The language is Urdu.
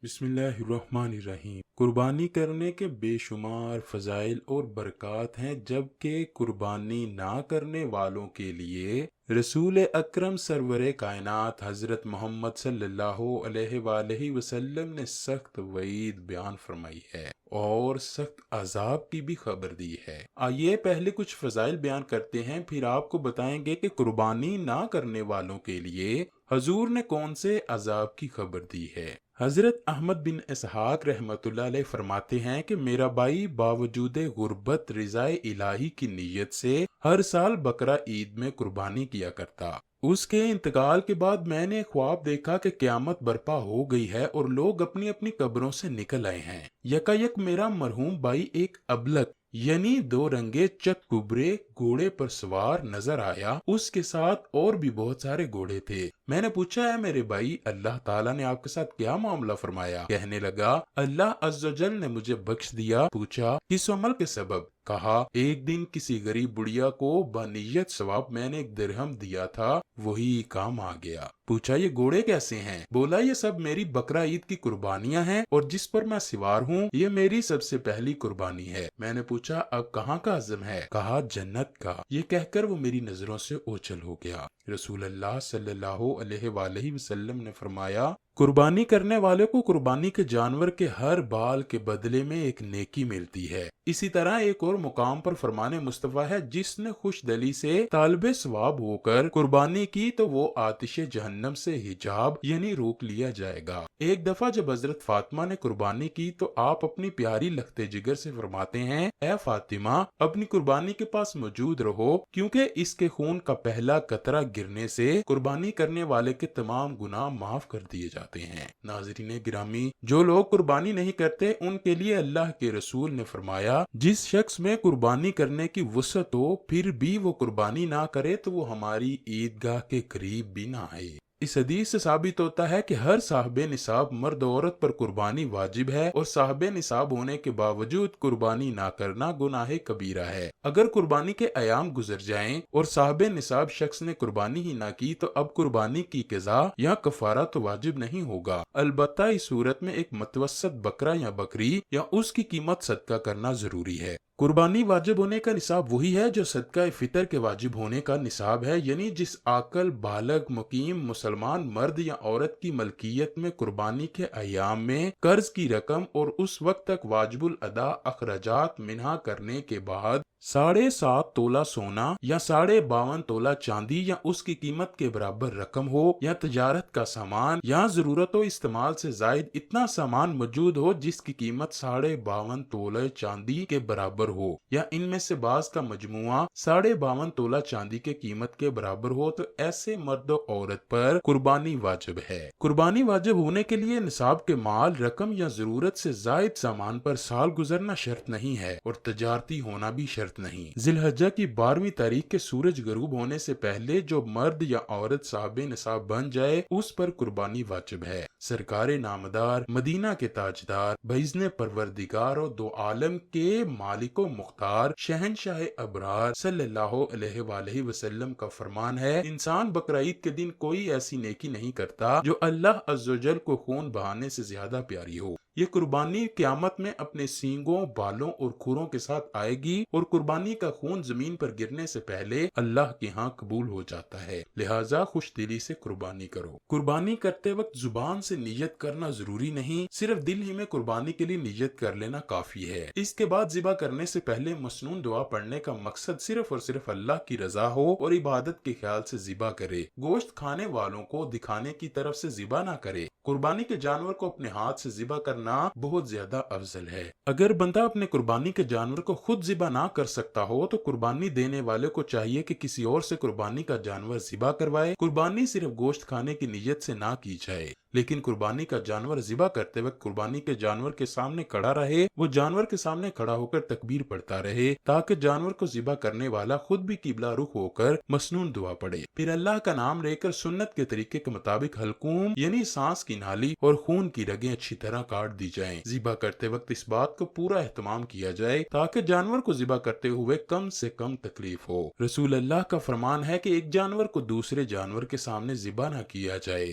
بسم اللہ الرحمن الرحیم۔ قربانی کرنے کے بے شمار فضائل اور برکات ہیں، جبکہ قربانی نہ کرنے والوں کے لیے رسول اکرم سرور کائنات حضرت محمد صلی اللہ علیہ وآلہ وسلم نے سخت وعید بیان فرمائی ہے اور سخت عذاب کی بھی خبر دی ہے۔ آئیے پہلے کچھ فضائل بیان کرتے ہیں، پھر آپ کو بتائیں گے کہ قربانی نہ کرنے والوں کے لیے حضور نے کون سے عذاب کی خبر دی ہے۔ حضرت احمد بن اسحاق رحمۃ اللہ علیہ فرماتے ہیں کہ میرا بھائی باوجود غربت رضائے الہی کی نیت سے ہر سال بقرہ عید میں قربانی کیا کرتا۔ اس کے انتقال کے بعد میں نے خواب دیکھا کہ قیامت برپا ہو گئی ہے اور لوگ اپنی اپنی قبروں سے نکل آئے ہیں۔ یکایک میرا مرحوم بھائی ایک ابلک یعنی دو رنگے چت کبرے گھوڑے پر سوار نظر آیا۔ اس کے ساتھ اور بھی بہت سارے گھوڑے تھے۔ میں نے پوچھا ہے میرے بھائی، اللہ تعالیٰ نے آپ کے ساتھ کیا معاملہ فرمایا؟ کہنے لگا، اللہ عز و جل نے مجھے بخش دیا۔ پوچھا کس عمل کے سبب؟ کہا ایک دن کسی غریب بڑھیا کو بنیت ثواب میں نے ایک درہم دیا تھا، وہی کام آ گیا۔ پوچھا یہ گھوڑے کیسے ہیں؟ بولا یہ سب میری بقرہ عید کی قربانیاں ہیں اور جس پر میں سوار ہوں یہ میری سب سے پہلی قربانی ہے۔ میں نے پوچھا اب کہاں کا عزم ہے؟ کہا جنت کا۔ یہ کہہ کر وہ میری نظروں سے اوچھل ہو گیا۔ رسول اللہ صلی اللہ علیہ وآلہ وسلم نے فرمایا، قربانی کرنے والے کو قربانی کے جانور کے ہر بال کے بدلے میں ایک نیکی ملتی ہے۔ اسی طرح ایک اور مقام پر فرمان مصطفیٰ ہے، جس نے خوش دلی سے طالب ثواب ہو کر قربانی کی تو وہ آتش جہنم سے حجاب یعنی روک لیا جائے گا۔ ایک دفعہ جب حضرت فاطمہ نے قربانی کی تو آپ اپنی پیاری لخت جگر سے فرماتے ہیں، اے فاطمہ اپنی قربانی کے پاس موجود رہو، کیونکہ اس کے خون کا پہلا قطرہ گرنے سے قربانی کرنے والے کے تمام گناہ معاف کر دیے جاتے ہیں۔ ناظرین گرامی، جو لوگ قربانی نہیں کرتے ان کے لیے اللہ کے رسول نے فرمایا، جس شخص میں قربانی کرنے کی وسعت ہو پھر بھی وہ قربانی نہ کرے تو وہ ہماری عیدگاہ کے قریب بھی نہ آئے۔ اس حدیث سے ثابت ہوتا ہے کہ ہر صاحب نصاب مرد و عورت پر قربانی واجب ہے اور صاحب نصاب ہونے کے باوجود قربانی نہ کرنا گناہ کبیرہ ہے۔ اگر قربانی کے ایام گزر جائیں اور صاحب نصاب شخص نے قربانی ہی نہ کی تو اب قربانی کی قضا یا کفارہ تو واجب نہیں ہوگا، البتہ اس صورت میں ایک متوسط بکرا یا بکری یا اس کی قیمت صدقہ کرنا ضروری ہے۔ قربانی واجب ہونے کا نصاب وہی ہے جو صدقہ فطر کے واجب ہونے کا نصاب ہے، یعنی جس عاقل بالغ مقیم مسلمان مرد یا عورت کی ملکیت میں قربانی کے ایام میں قرض کی رقم اور اس وقت تک واجب الادا اخراجات منہا کرنے کے بعد 7.5 تولہ سونا یا 52.5 تولہ چاندی یا اس کی قیمت کے برابر رقم ہو، یا تجارت کا سامان یا ضرورت و استعمال سے زائد اتنا سامان موجود ہو جس کی قیمت 52.5 تولہ چاندی کے برابر ہو، یا ان میں سے بعض کا مجموعہ 52.5 تولہ چاندی کے قیمت کے برابر ہو، تو ایسے مرد و عورت پر قربانی واجب ہے۔ قربانی واجب ہونے کے لیے نصاب کے مال، رقم یا ضرورت سے زائد سامان پر سال گزرنا شرط نہیں ہے اور تجارتی ہونا بھی شرط نہیں۔ ذی الحجہ کی 12ویں تاریخ کے سورج غروب ہونے سے پہلے جو مرد یا عورت صاحب نصاب بن جائے اس پر قربانی واجب ہے۔ سرکار نامدار، مدینہ کے تاجدار، باذن پروردگار و دو عالم کے مالک و مختار، شہنشاہ ابرار صلی اللہ علیہ وآلہ وسلم کا فرمان ہے، انسان بقرہ عید کے دن کوئی ایسی نیکی نہیں کرتا جو اللہ عز و جل کو خون بہانے سے زیادہ پیاری ہو۔ یہ قربانی قیامت میں اپنے سینگوں، بالوں اور کھروں کے ساتھ آئے گی اور قربانی کا خون زمین پر گرنے سے پہلے اللہ کے ہاں قبول ہو جاتا ہے، لہٰذا خوش دلی سے قربانی کرو۔ قربانی کرتے وقت زبان سے نیت کرنا ضروری نہیں، صرف دل ہی میں قربانی کے لیے نیت کر لینا کافی ہے۔ اس کے بعد ذبح کرنے سے پہلے مسنون دعا پڑھنے کا مقصد صرف اور صرف اللہ کی رضا ہو اور عبادت کے خیال سے ذبح کرے، گوشت کھانے والوں کو دکھانے کی طرف سے ذبح نہ کرے۔ قربانی کے جانور کو اپنے ہاتھ سے ذبح کرنا بہت زیادہ افضل ہے۔ اگر بندہ اپنے قربانی کے جانور کو خود ذبح نہ کر سکتا ہو تو قربانی دینے والے کو چاہیے کہ کسی اور سے قربانی کا جانور ذبح کروائے۔ قربانی صرف گوشت کھانے کی نیت سے نہ کی جائے، لیکن قربانی کا جانور ذبح کرتے وقت قربانی کے جانور کے سامنے کھڑا رہے، وہ جانور کے سامنے کھڑا ہو کر تکبیر پڑھتا رہے تاکہ جانور کو ذبح کرنے والا خود بھی قبلہ رخ ہو کر مسنون دعا پڑھے، پھر اللہ کا نام لے کر سنت کے طریقے کے مطابق حلقوم یعنی سانس کی نالی اور خون کی رگیں اچھی طرح کاٹ دی جائیں۔ ذبح کرتے وقت اس بات کو پورا اہتمام کیا جائے تاکہ جانور کو ذبح کرتے ہوئے کم سے کم تکلیف ہو۔ رسول اللہ کا فرمان ہے کہ ایک جانور کو دوسرے جانور کے سامنے ذبح نہ کیا جائے۔